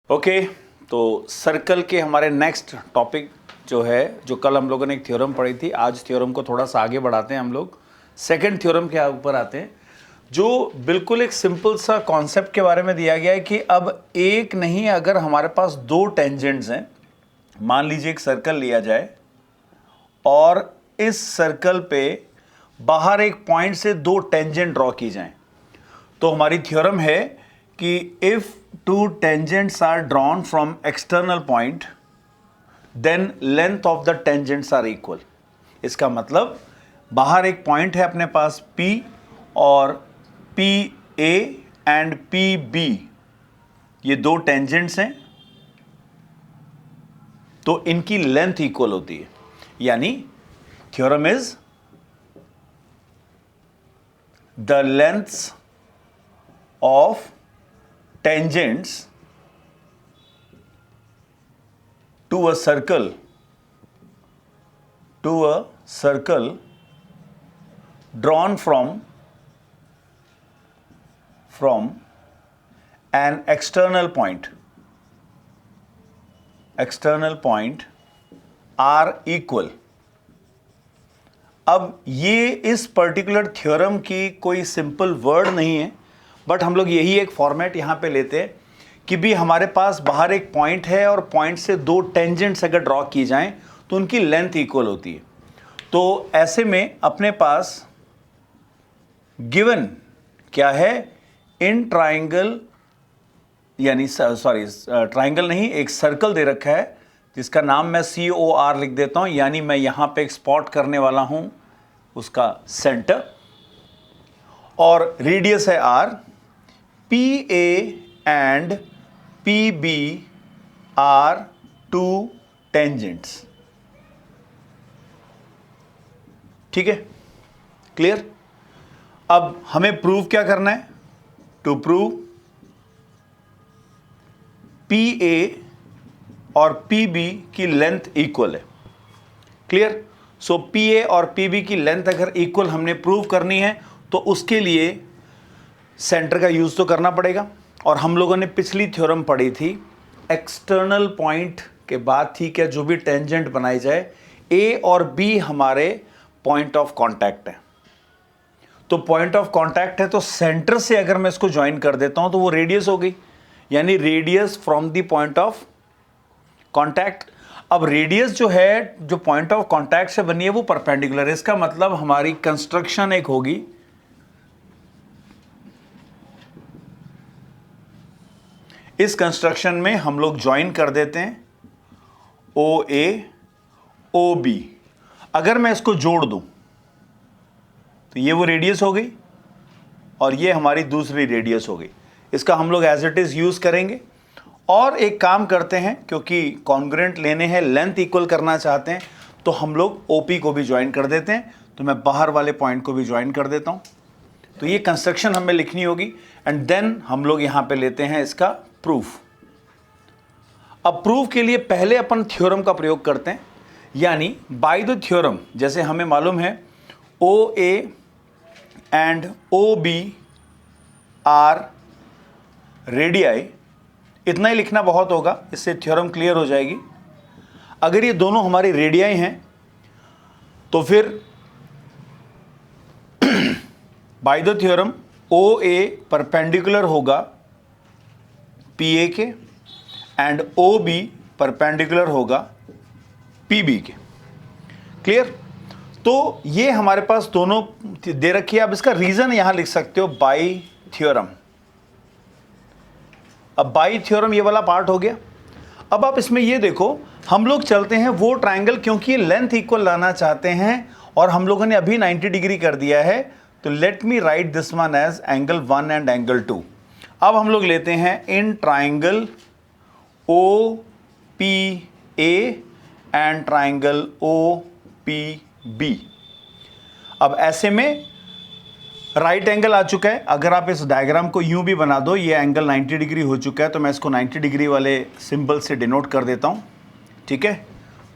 Okay, तो circle के हमारे नेक्स्ट टॉपिक जो है, जो कल हम लोगों ने एक थ्योरम पढ़ी थी, आज थ्योरम को थोड़ा सा आगे बढ़ाते हैं हम लोग, सेकंड थ्योरम के ऊपर आते हैं, जो बिल्कुल एक सिंपल सा कॉन्सेप्ट के बारे में दिया गया है कि अब एक नहीं, अगर हमारे पास दो टेंजेंट्स हैं, मान लीजिए एक सर्कल लिया जाए और इस सर्कल पे बाहर एक पॉइंट से दो टेंजेंट ड्रॉ की जाएं, तो हमारी थ्योरम है कि if two tangents are drawn from external point then length of the tangents are equal. इसका मतलब बाहर एक पॉइंट है अपने पास P और PA एंड PB, ये दो टेंजेंट्स हैं, तो इनकी लेंथ इक्वल होती है। यानी theorem is the lengths of tangents to a circle drawn from an external point are equal। अब ये इस पर्टिकुलर थ्योरम की कोई सिंपल वर्ड नहीं है, बट हम लोग यही एक फॉर्मेट यहां पे लेते हैं कि भी हमारे पास बाहर एक पॉइंट है और पॉइंट से दो टेंजेंट्स अगर ड्रॉ की जाएं तो उनकी लेंथ इक्वल होती है। तो ऐसे में अपने पास गिवन क्या है, इन ट्राइंगल, यानी ट्राइंगल नहीं, एक सर्कल दे रखा है जिसका नाम मैं COR लिख देता हूं, यानी मैं यहां पे एक स्पॉट करने वाला हूं उसका सेंटर, और रेडियस है R। PA and PB are two tangents। ठीक है, क्लियर। अब हमें प्रूव क्या करना है, टू प्रूव PA और PB की लेंथ इक्वल है। क्लियर। सो PA और PB की लेंथ अगर इक्वल हमने प्रूव करनी है तो उसके लिए सेंटर का यूज तो करना पड़ेगा, और हम लोगों ने पिछली थ्योरम पढ़ी थी एक्सटर्नल पॉइंट के बाद थी क्या, जो भी टेंजेंट बनाई जाए A और B हमारे पॉइंट ऑफ कांटेक्ट है। तो पॉइंट ऑफ कांटेक्ट है तो सेंटर से अगर मैं इसको ज्वाइन कर देता हूं तो वो रेडियस हो गई, यानी radius from the point of contact. अब रेडियस जो है, जो पॉइंट ऑफ कांटेक्ट से बनी है, वो परपेंडिकुलर है। इसका मतलब हमारी कंस्ट्रक्शन एक होगी, इस कंस्ट्रक्शन में हम लोग ज्वाइन कर देते हैं OA OB। अगर मैं इसको जोड़ दूं तो ये वो रेडियस हो गई और ये हमारी दूसरी रेडियस हो गई। इसका हम लोग एज इट इज यूज करेंगे, और एक काम करते हैं, क्योंकि कॉन्ग्रुएंट लेने हैं, लेंथ इक्वल करना चाहते हैं, तो हम लोग OP को भी ज्वाइन कर देते हैं। तो मैं बाहर वाले पॉइंट को भी ज्वाइन कर देता हूं। तो ये कंस्ट्रक्शन हमें लिखनी होगी, एंड देन हम लोग यहां पे लेते हैं इसका प्रूफ। अब प्रूफ के लिए पहले अपन थ्योरम का प्रयोग करते हैं, यानी बाय द थ्योरम, जैसे हमें मालूम है OA and OB are radii, इतना ही लिखना बहुत होगा, इससे थ्योरम क्लियर हो जाएगी। अगर ये दोनों हमारी रेडियाई हैं तो फिर by the theorem OA perpendicular होगा PA के एंड OB परपेंडिकुलर होगा PB के। क्लियर। तो ये हमारे पास दोनों दे रखी है। अब इसका रीजन यहां लिख सकते हो बाय थ्योरम। अब बाय थ्योरम ये वाला पार्ट हो गया। अब आप इसमें ये देखो, हम लोग चलते हैं वो ट्राइंगल, क्योंकि लेंथ इक्वल लाना चाहते हैं और हम लोगों ने अभी 90 डिग्री कर दिया है, तो let me write this one as angle 1 and angle 2। अब हम लोग लेते हैं इन triangle OPA and triangle OPB। अब ऐसे में राइट एंगल आ चुका है। अगर आप इस डायग्राम को यूं भी बना दो, ये एंगल 90 डिग्री हो चुका है, तो मैं इसको 90 डिग्री वाले सिंबल से डिनोट कर देता हूं। ठीक है,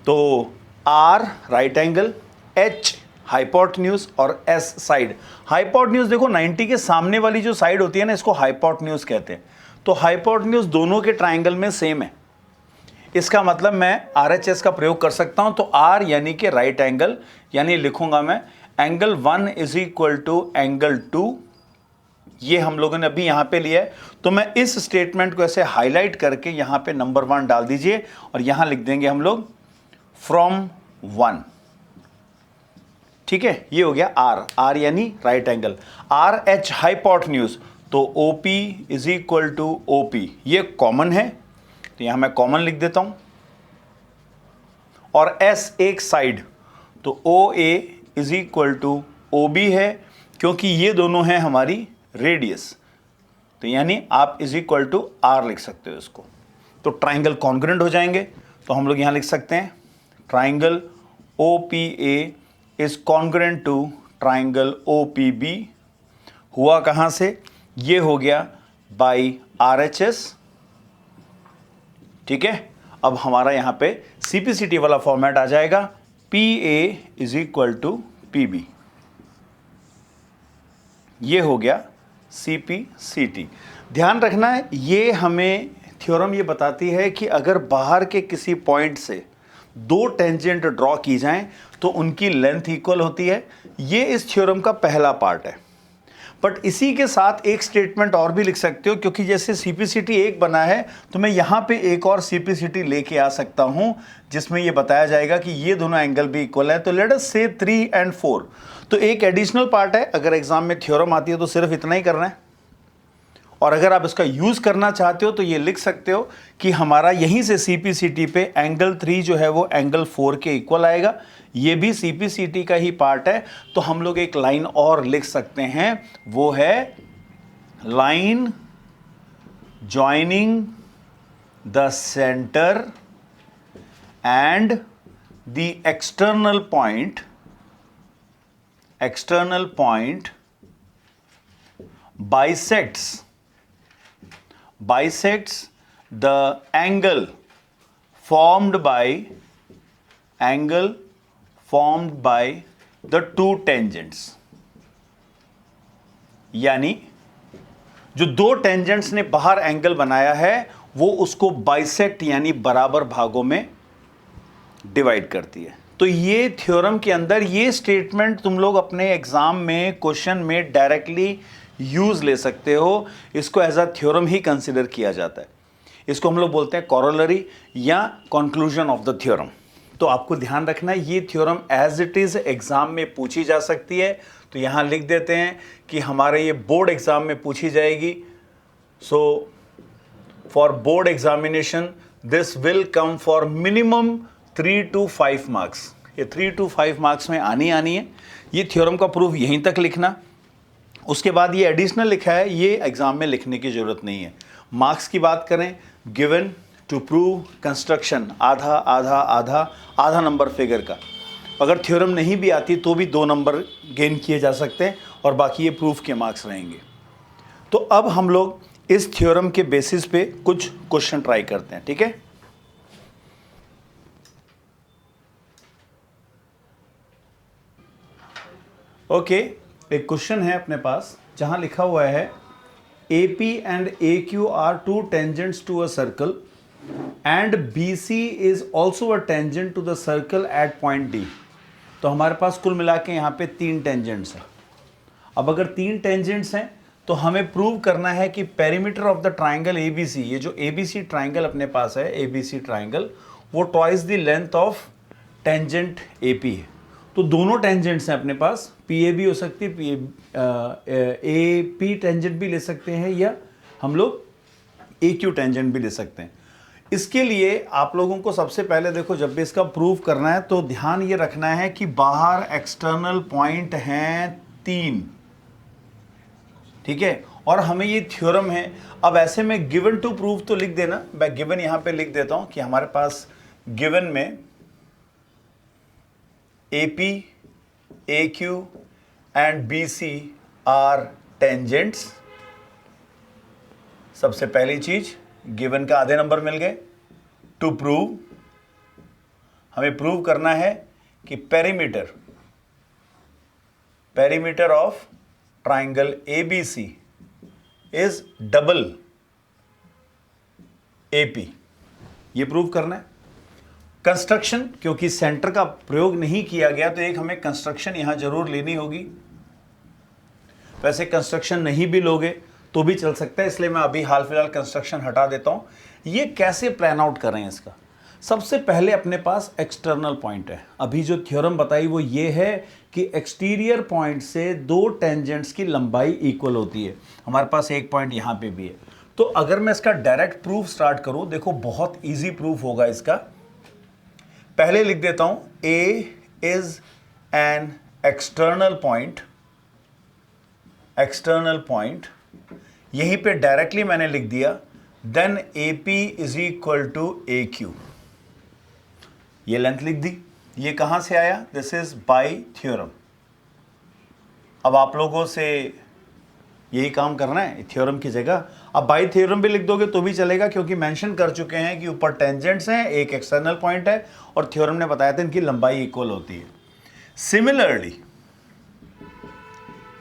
तो R right angle, H hypotenuse और S साइड। हाइपोटेन्यूज देखो 90 के सामने वाली जो साइड होती है ना, इसको हाइपोटेन्यूज कहते हैं। तो हाइपोटेन्यूज दोनों के ट्राइंगल में सेम है। इसका मतलब मैं RHS का प्रयोग कर सकता हूं। तो R यानी कि राइट एंगल, यानी लिखूंगा मैं angle 1 is equal to angle 2। ये हम लोगों ने अभी यहां पे लिया है। तो मैं इस स्टेटमेंट को ऐसे हाईलाइट करके यहां पे नंबर 1 डाल दीजिए और यहां लिख देंगे हम लोग फ्रॉम 1। ठीक है, ये हो गया R यानी राइट एंगल। RH हाइपोटेन्यूज, तो OP is equal to OP, ये कॉमन है तो यहां मैं कॉमन लिख देता हूं। और S एक साइड, तो OA is equal to OB है, क्योंकि ये दोनों हैं हमारी रेडियस। तो यानी आप इज इक्वल टू R लिख सकते हो इसको। तो ट्राइंगल कॉन्ग्रुएंट हो जाएंगे। तो हम लोग यहां लिख सकते हैं triangle OPA is congruent to triangle OPB। हुआ कहां से? ये हो गया बाई RHS। ठीक है, अब हमारा यहां पे CPCT वाला फॉर्मेट आ जाएगा, PA is equal to PB। ये हो गया CPCT। ध्यान रखना है, ये हमें थ्योरम ये बताती है कि अगर बाहर के किसी पॉइंट से दो टेंजेंट ड्रॉ की जाएं तो उनकी लेंथ इक्वल होती है। ये इस थ्योरम का पहला पार्ट है। बट इसी के साथ एक स्टेटमेंट और भी लिख सकते हो, क्योंकि जैसे CPCT एक बना है तो मैं यहां पे एक और CPCT लेके आ सकता हूं जिसमें यह बताया जाएगा कि ये दोनों एंगल भी इक्वल है। तो लेट अस से 3 and 4। तो एक एडिशनल पार्ट है, अगर एग्जाम में थ्योरम आती है तो सिर्फ इतना ही करना है। और अगर आप इसका यूज करना चाहते हो तो ये लिख सकते हो कि हमारा यहीं से CPCT पे एंगल 3 जो है वो एंगल 4 के इक्वल आएगा। ये भी CPCT का ही पार्ट है। तो हम लोग एक लाइन और लिख सकते हैं, वो है line joining the centre and the external point bisects the angle formed by the two tangents। यानी जो दो टेंजेंट्स ने बाहर एंगल बनाया है वो उसको बाइसेक्ट यानी बराबर भागों में डिवाइड करती है। तो ये थ्योरम के अंदर ये स्टेटमेंट तुम लोग अपने एग्जाम में क्वेश्चन में डायरेक्टली यूज ले सकते हो। इसको एज अ थ्योरम ही कंसिडर किया जाता है। इसको हम लोग बोलते हैं कॉरोलरी या कंक्लूजन ऑफ द थ्योरम। तो आपको ध्यान रखना है, ये theorem as it is exam में पूछी जा सकती है। तो यहां लिख देते हैं कि हमारे ये बोर्ड एग्जाम में पूछी जाएगी। So for board examination this will come for minimum 3 to 5 marks. ये 3 to 5 मार्क्स में आनी है। ये थ्योरम का प्रूफ यहीं तक लिखना। उसके बाद ये एडिशनल लिखा है, ये एग्जाम में लिखने की जरूरत नहीं है। मार्क्स की बात करें, गिवन टू प्रूव कंस्ट्रक्शन आधा नंबर फिगर का। अगर थ्योरम नहीं भी आती तो भी 2 नंबर गेन किए जा सकते हैं और बाकी ये प्रूफ के मार्क्स रहेंगे। तो अब हम लोग इस थ्योरम के बेसिस पे कुछ क्वेश्चन ट्राई करते हैं। ठीक है, ओके। एक क्वेश्चन है अपने पास जहां लिखा हुआ है AP and AQ are two tangents to a circle and BC is also a tangent to the circle at point D। तो हमारे पास कुल मिला के यहाँ पे 3 टेंजेंट्स हैं। अब अगर 3 टेंजेंट्स हैं तो हमें प्रूव करना है कि perimeter of the triangle ABC, ये जो ABC ट्राइंगल अपने पास है, ABC ट्राइंगल, वो twice the length of tangent AP है। तो दोनों टेंजेंट्स हैं अपने पास, PA भी हो सकती है, AP टेंजेंट भी ले सकते हैं, या हम लोग AQ टेंजेंट भी ले सकते हैं। इसके लिए आप लोगों को सबसे पहले देखो, जब भी इसका प्रूव करना है तो ध्यान ये रखना है कि बाहर एक्सटर्नल पॉइंट हैं 3। ठीक है, और हमें ये थ्योरम है। अब ऐसे में गिवन टू प्रूव तो लिख देना, मैं गिवन यहां पे लिख देता हूं कि हमारे पास गिवन में AP, AQ and BC are tangents। सबसे पहली चीज, गिवन का आधे नंबर मिल गए। टू प्रूव, हमें प्रूव करना है कि perimeter of triangle ABC is double AP, ये प्रूव करना है। कंस्ट्रक्शन, क्योंकि सेंटर का प्रयोग नहीं किया गया तो एक हमें कंस्ट्रक्शन यहां जरूर लेनी होगी। वैसे कंस्ट्रक्शन नहीं भी लोगे तो भी चल सकता है, इसलिए मैं अभी हाल फिलहाल कंस्ट्रक्शन हटा देता हूं। ये कैसे प्लान आउट कर रहे हैं इसका? सबसे पहले अपने पास एक्सटर्नल पॉइंट है। अभी जो थ्योरम बताई वो ये है कि एक्सटीरियर पॉइंट से दो टेंजेंट्स की लंबाई इक्वल होती है। हमारे पास एक पॉइंट यहां पे भी है। तो अगर मैं इसका डायरेक्ट प्रूफ स्टार्ट करूं, देखो बहुत इजी प्रूफ होगा इसका। पहले लिख देता हूं A is an external point, यहीं पे डायरेक्टली मैंने लिख दिया, then AP is equal to AQ। ये लेंथ लिख दी। ये कहां से आया? This is by theorem. अब आप लोगों से यही काम करना है थ्योरम की जगह। अब बाय थ्योरम भी लिख दोगे तो भी चलेगा, क्योंकि मेंशन कर चुके हैं कि ऊपर टेंजेंट्स हैं, एक एक्सटर्नल पॉइंट है और थ्योरम ने बताया था इनकी लंबाई इक्वल होती है। सिमिलरली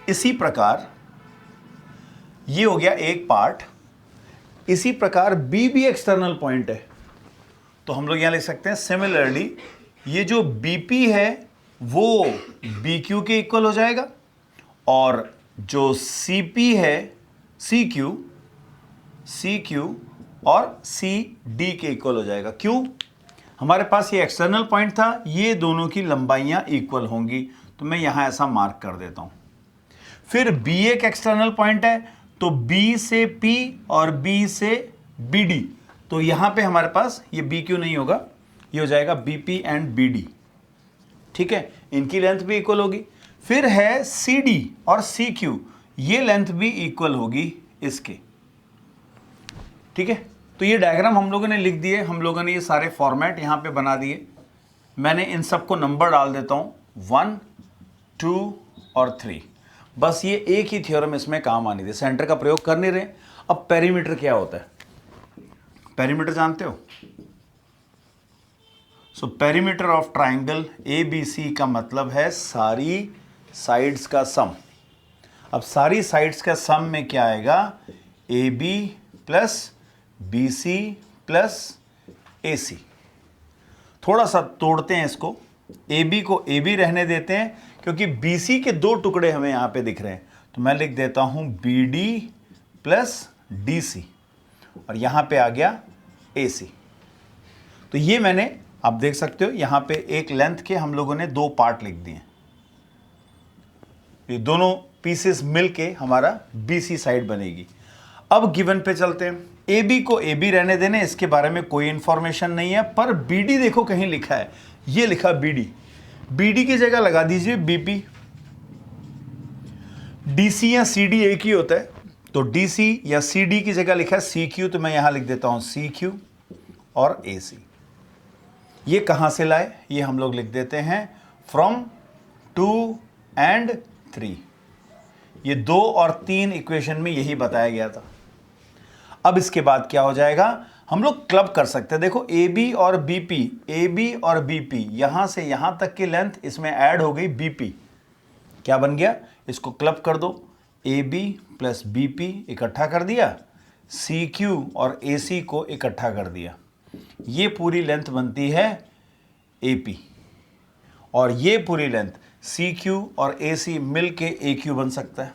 इसी प्रकार ये हो गया एक पार्ट। इसी प्रकार B भी एक्सटर्नल पॉइंट है, तो हम लोग यहां लिख सकते हैं सिमिलरली ये जो BP है वो BQ के इक्वल हो जाएगा और जो CP है CQ और CD के इक्वल हो जाएगा। क्यों? हमारे पास ये एक्सटर्नल पॉइंट था, ये दोनों की लंबाइयां इक्वल होंगी, तो मैं यहां ऐसा मार्क कर देता हूं। फिर B एक एक्सटर्नल पॉइंट है, तो B से P और B से BD, तो यहां पे हमारे पास ये BQ नहीं होगा, ये हो जाएगा BP एंड BD। ठीक है, इनकी लेंथ भी इक्वल होगी। फिर है CD और CQ, ये लेंथ भी इक्वल होगी इसके। ठीक है, तो ये डायग्राम हम लोगों ने लिख दिए, हम लोगों ने ये सारे फॉर्मेट यहां पे बना दिए। मैंने इन सबको नंबर डाल देता हूं 1, 2 और 3। बस ये एक ही थ्योरम इसमें काम आनी थी, सेंटर का प्रयोग कर नहीं रहे। अब पेरीमीटर क्या होता है? पेरीमीटर जानते हो? So perimeter of triangle ABC का मतलब है सारी साइड्स का सम। अब सारी साइड्स का सम में क्या आएगा? AB plus BC plus AC। थोड़ा सा तोड़ते हैं इसको, AB को AB रहने देते हैं, क्योंकि BC के दो टुकड़े हमें यहां पे दिख रहे हैं, तो मैं लिख देता हूं BD प्लस DC और यहां पे आ गया AC। तो ये मैंने, आप देख सकते हो यहां पे एक लेंथ के हम लोगों ने दो पार्ट लिख दिए। ये दोनों पीसेस मिलके हमारा BC साइड बनेगी। अब गिवन पे चलते हैं। AB को AB रहने देने, इसके बारे में कोई इंफॉर्मेशन नहीं है, पर BD देखो कहीं लिखा है, ये लिखा BD की जगह लगा दीजिए BP। DC या CD एक ही होता है, तो DC या CD की जगह लिखा है CQ, तो मैं यहां लिख देता हूं CQ और AC। ये कहां से लाए? ये हम लोग लिख देते हैं फ्रॉम 2 एंड 3। ये 2 और 3 इक्वेशन में यही बताया गया था। अब इसके बाद क्या हो जाएगा? हम लोग क्लब कर सकते हैं। देखो AB और BP यहां से यहां तक की लेंथ इसमें ऐड हो गई BP। क्या बन गया? इसको क्लब कर दो, AB प्लस BP इकट्ठा कर दिया, CQ और AC को इकट्ठा कर दिया। ये पूरी लेंथ बनती है AP और ये पूरी लेंथ CQ और AC मिलके AQ बन सकता है।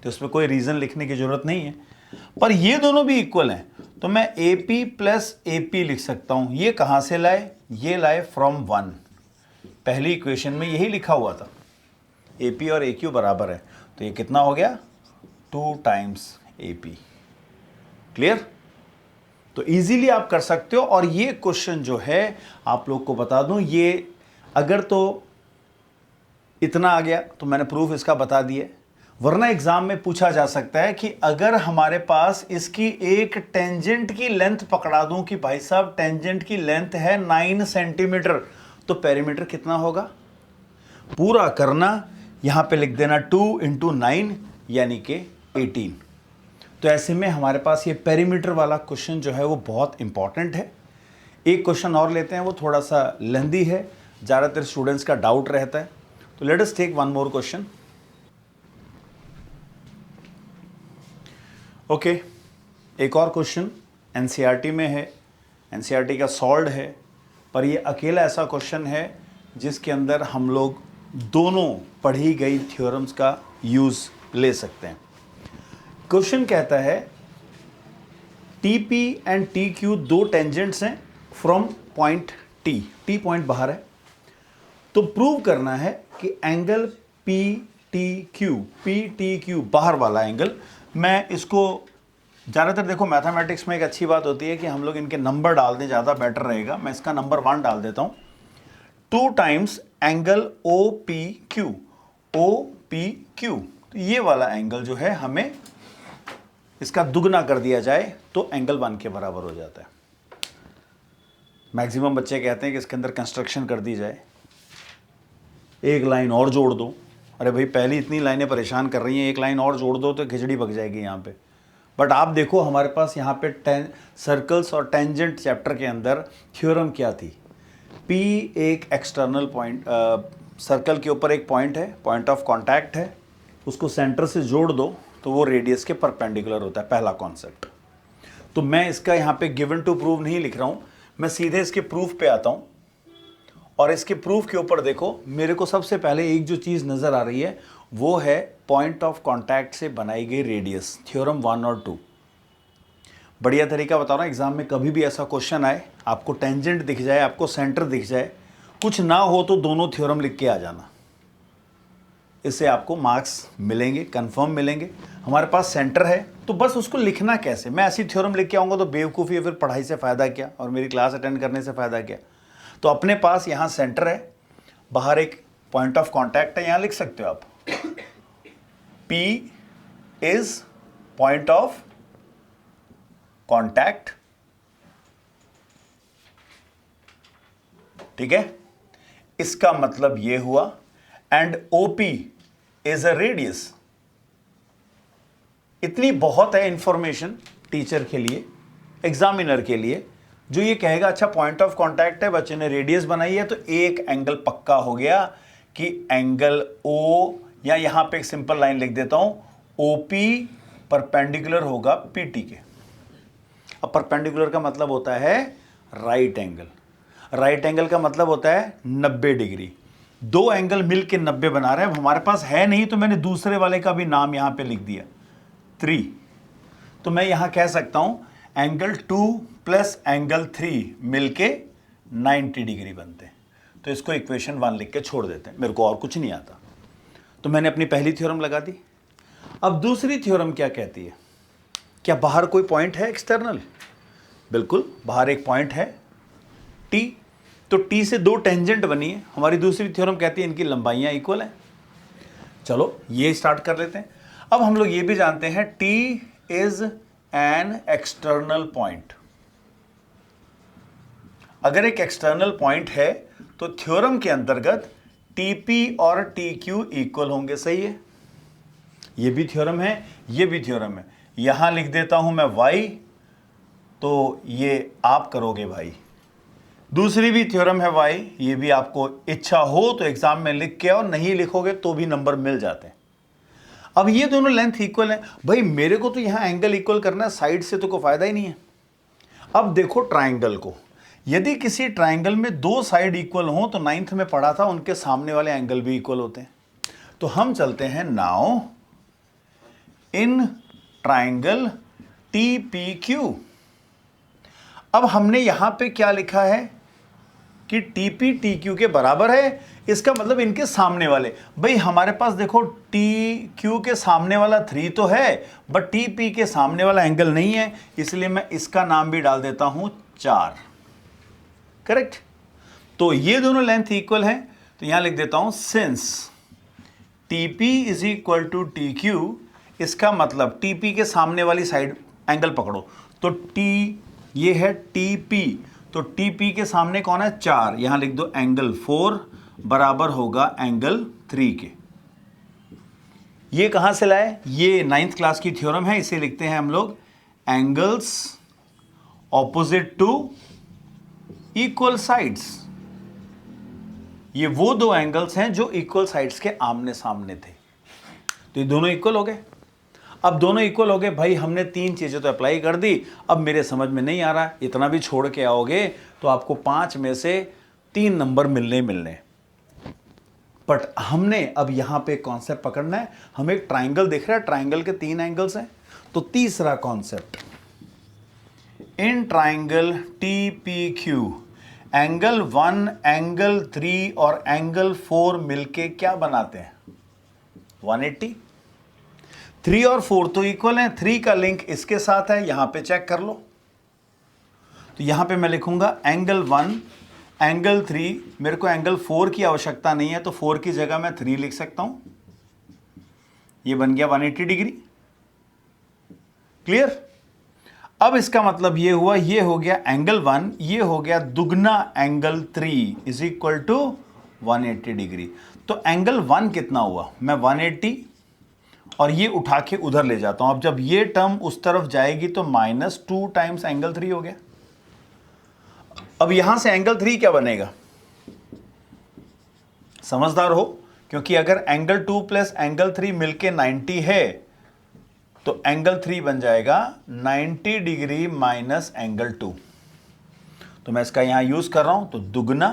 तो इसमें कोई रीजन लिखने की जरूरत नहीं है, पर ये दोनों भी इक्वल हैं, तो मैं AP प्लस AP लिख सकता हूं। ये कहां से लाए? ये लाए फ्रॉम 1। पहली इक्वेशन में यही लिखा हुआ था, AP और AQ बराबर है, तो ये कितना हो गया? 2 टाइम्स AP। क्लियर? तो इजीली आप कर सकते हो। और ये क्वेश्चन जो है आप लोग को बता दूं, ये अगर तो इतना आ गया तो मैंने प्रूफ इसका बता दिया, वरना एग्जाम में पूछा जा सकता है कि अगर हमारे पास इसकी एक टेंजेंट की लेंथ पकड़ा दूं कि भाई साहब टेंजेंट की लेंथ है 9 सेंटीमीटर, तो पेरीमीटर कितना होगा? पूरा करना, यहां पे लिख देना 2 × 9 यानी कि 18। तो ऐसे में हमारे पास ये पेरीमीटर वाला क्वेश्चन जो है वो बहुत इंपॉर्टेंट है। एक क्वेश्चन और लेते हैं, वो थोड़ा सा लेंदी है, ज़्यादातर स्टूडेंट्स का डाउट रहता है, तो let us take one more question. Okay, एक और क्वेश्चन एनसीईआरटी में है, एनसीईआरटी का सॉल्व्ड है, पर ये अकेला ऐसा क्वेश्चन है जिसके अंदर हम लोग दोनों पढ़ी गई थ्योरम्स का यूज़ ले सकते हैं। क्वेश्चन कहता है TP एंड TQ दो टेंजेंट्स हैं फ्रॉम पॉइंट T पॉइंट बाहर है, तो प्रूव करना है कि एंगल PTQ बाहर वाला एंगल, मैं इसको ज़्यादातर देखो मैथमेटिक्स में एक अच्छी बात होती है कि हम लोग इनके नंबर डाल दें, ज़्यादा बेटर रहेगा। मैं इसका नंबर 1 डाल देता हूँ, 2 टाइम्स एंगल OPQ, तो ये वाला एंगल जो है हमें इसका दुगना कर दिया जाए तो एंगल 1 के बराबर हो जाता है। मैक्सिमम बच्चे कहते हैं कि इसके अंदर कंस्ट्रक्शन कर दी जाए, एक लाइन और जोड़ दो। अरे भाई पहली इतनी लाइनें परेशान कर रही हैं, एक लाइन और जोड़ दो तो खिचड़ी पक जाएगी यहाँ पे। बट आप देखो हमारे पास यहाँ पे सर्कल्स और टेंजेंट चैप्टर के अंदर थ्योरम क्या थी, P एक एक्सटर्नल पॉइंट, सर्कल के ऊपर एक पॉइंट है, पॉइंट ऑफ कांटेक्ट है, उसको सेंटर से जोड़ दो तो वो रेडियस के परपेंडिकुलर होता है, पहला कॉन्सेप्ट। तो मैं इसका यहाँ पे गिवन टू प्रूव नहीं लिख रहा हूँ, मैं सीधे इसके प्रूफ पे आता हूँ। और इसके प्रूफ के ऊपर देखो मेरे को सबसे पहले एक जो चीज़ नज़र आ रही है वो है पॉइंट ऑफ कांटेक्ट से बनाई गई रेडियस, थ्योरम 1 और 2। बढ़िया तरीका बता रहा हूँ, एग्जाम में कभी भी ऐसा क्वेश्चन आए, आपको टेंजेंट दिख जाए, आपको सेंटर दिख जाए, कुछ ना हो तो दोनों थ्योरम लिख के आ जाना, इससे आपको मार्क्स मिलेंगे, कंफर्म मिलेंगे। हमारे पास सेंटर है तो बस उसको लिखना कैसे, मैं ऐसी थ्योरम लिख के आऊँगा तो बेवकूफ़ी है, फिर पढ़ाई से फ़ायदा क्या और मेरी क्लास अटेंड करने से फ़ायदा क्या। तो अपने पास यहाँ सेंटर है, बाहर एक पॉइंट ऑफ कांटेक्ट है, यहाँ लिख सकते हो आप P is point of contact, ठीक है। इसका मतलब ये हुआ, and OP is a radius. इतनी बहुत है इंफॉर्मेशन टीचर के लिए, एग्जामिनर के लिए, जो ये कहेगा अच्छा पॉइंट ऑफ कांटेक्ट है, बच्चे ने रेडियस बनाई है तो एक एंगल पक्का हो गया कि एंगल O, या यहां पे एक सिंपल लाइन लिख देता हूं, OP परपेंडिकुलर होगा PT के। अब परपेंडिकुलर का मतलब होता है राइट एंगल, राइट एंगल का मतलब होता है 90 डिग्री। दो एंगल मिल के 90 बना रहे हैं, हमारे पास है नहीं तो मैंने दूसरे वाले का भी नाम यहां पे लिख दिया 3। तो मैं यहां कह सकता हूं एंगल 2 प्लस एंगल 3 मिलके 90 डिग्री बनते हैं। तो इसको इक्वेशन 1 लिख के छोड़ देते हैं, मेरे को और कुछ नहीं आता। तो मैंने अपनी पहली थ्योरम लगा दी। अब दूसरी थ्योरम क्या कहती है, क्या बाहर कोई पॉइंट है एक्सटर्नल? बिल्कुल, बाहर एक पॉइंट है T, तो T से दो टेंजेंट बनी है। हमारी दूसरी थ्योरम कहती है इनकी लंबाइयां इक्वल हैं। चलो ये स्टार्ट कर लेते हैं। अब हम लोग ये भी जानते हैं T is an external point. अगर एक एक्सटर्नल पॉइंट है तो थ्योरम के अंतर्गत TP और TQ इक्वल होंगे, सही है। ये भी थ्योरम है, ये भी थ्योरम है। यहां लिख देता हूं मैं Y, तो ये आप करोगे भाई। दूसरी भी थ्योरम है Y, ये भी आपको इच्छा हो तो एग्जाम में लिख के, और नहीं लिखोगे तो भी नंबर मिल जाते हैं। अब ये दोनों लेंथ इक्वल है भाई, मेरे को तो यहां एंगल इक्वल करना है, साइड से तो कोई फायदा ही नहीं है। अब देखो ट्राइंगल को, यदि किसी ट्राइंगल में दो साइड इक्वल हो तो 9th में पढ़ा था उनके सामने वाले एंगल भी इक्वल होते हैं। तो हम चलते हैं नाउ इन ट्राइंगल TPQ। अब हमने यहां पे क्या लिखा है कि TP TQ के बराबर है, इसका मतलब इनके सामने वाले। भाई हमारे पास देखो TQ के सामने वाला 3 तो है, बट TP के सामने वाला एंगल नहीं है, इसलिए मैं इसका नाम भी डाल देता हूं 4। करेक्ट। तो ये दोनों लेंथ इक्वल है, तो यहां लिख देता हूं since TP is equal to TQ, इसका मतलब TP के सामने वाली साइड एंगल पकड़ो, तो T ये है TP, तो TP के सामने कौन है 4, यहां लिख दो एंगल 4 बराबर होगा एंगल 3 के। ये कहां से लाए, ये 9th क्लास की थ्योरम है, इसे लिखते हैं हम लोग angles opposite to equal sides. ये वो दो एंगल्स हैं जो इक्वल साइड्स के आमने सामने थे, तो ये दोनों इक्वल हो गए। अब दोनों इक्वल हो गए भाई, हमने 3 चीजें तो अप्लाई कर दी, अब मेरे समझ में नहीं आ रहा, इतना भी छोड़ के आओगे तो आपको 5 में से 3 नंबर मिलने। बट हमने अब यहां पे कॉन्सेप्ट पकड़ना है, हमें एक ट्राइंगल दिख रहा है, ट्राइंगल के 3 एंगल्स हैं, तो तीसरा concept, in triangle TPQ angle 1, angle 3 और एंगल 4 मिलके क्या बनाते हैं? 180। 3 और 4 तो इक्वल हैं, 3 का लिंक इसके साथ है, यहां पे चेक कर लो। तो यहां पे मैं लिखूंगा एंगल 1, एंगल 3, मेरे को एंगल 4 की आवश्यकता नहीं है, तो 4 की जगह मैं 3 लिख सकता हूं। ये बन गया 180 डिग्री। क्लियर? अब इसका मतलब ये हुआ, ये हो गया एंगल 1, ये हो गया दुगना angle 3 is equal to 180 degree. तो एंगल 1 कितना हुआ? मैं 180 और ये उठा के उधर ले जाता हूं। अब जब ये टर्म उस तरफ जाएगी तो -2 टाइम्स एंगल 3 हो गया। अब यहां से एंगल 3 क्या बनेगा? समझदार हो, क्योंकि अगर एंगल 2 प्लस एंगल 3 मिलके 90 है तो एंगल 3 बन जाएगा 90 डिग्री माइनस एंगल 2। तो मैं इसका यहां यूज कर रहा हूं, तो दुगना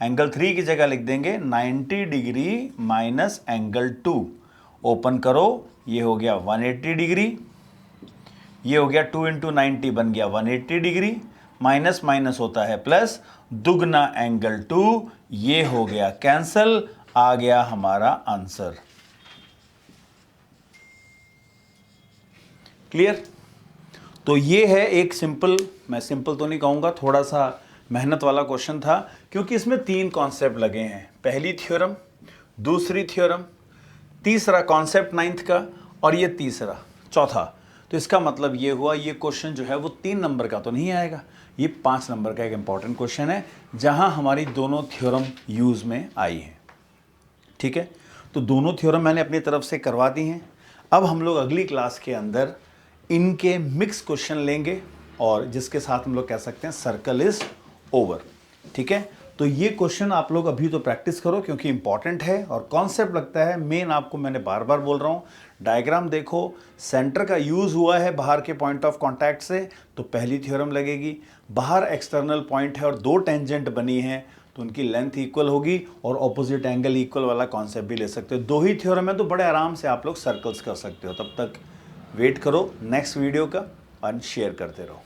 एंगल 3 की जगह लिख देंगे 90 डिग्री माइनस एंगल 2। ओपन करो, ये हो गया 180 डिग्री, ये हो गया 2 × 90 बन गया 180 डिग्री, माइनस माइनस होता है प्लस, दुगना एंगल 2, ये हो गया कैंसल, आ गया हमारा आंसर। क्लियर? तो ये है एक सिंपल, मैं सिंपल तो नहीं कहूंगा, थोड़ा सा मेहनत वाला क्वेश्चन था, क्योंकि इसमें 3 कॉन्सेप्ट लगे हैं। पहली थ्योरम, दूसरी थ्योरम, तीसरा कॉन्सेप्ट 9th का, और ये तीसरा, चौथा। तो इसका मतलब ये हुआ, ये क्वेश्चन जो है वो 3 नंबर का तो नहीं आएगा, ये 5 नंबर का एक इंपॉर्टेंट क्वेश्चन है, जहां हमारी दोनों थ्योरम यूज में आई है। ठीक है, तो दोनों थ्योरम मैंने अपनी तरफ से करवा दी हैं। अब हम लोग अगली क्लास के अंदर इनके मिक्स क्वेश्चन लेंगे, और जिसके साथ हम लोग कह सकते हैं सर्कल इज ओवर। ठीक है, तो ये क्वेश्चन आप लोग अभी तो प्रैक्टिस करो, क्योंकि इंपॉर्टेंट है और कॉन्सेप्ट लगता है मेन। आपको मैंने बार बार बोल रहा हूँ, डायग्राम देखो, सेंटर का यूज हुआ है बाहर के पॉइंट ऑफ कांटेक्ट से, तो पहली थ्योरम लगेगी। बाहर एक्सटर्नल पॉइंट है और 2 टेंजेंट बनी है, तो उनकी लेंथ इक्वल होगी, और ऑपोजिट एंगल इक्वल वाला कॉन्सेप्ट भी ले सकते हो। 2 ही थ्योरम है, तो बड़े आराम से आप लोग सर्कल्स कर सकते हो। तब तक वेट करो नेक्स्ट वीडियो का और शेयर करते रहो।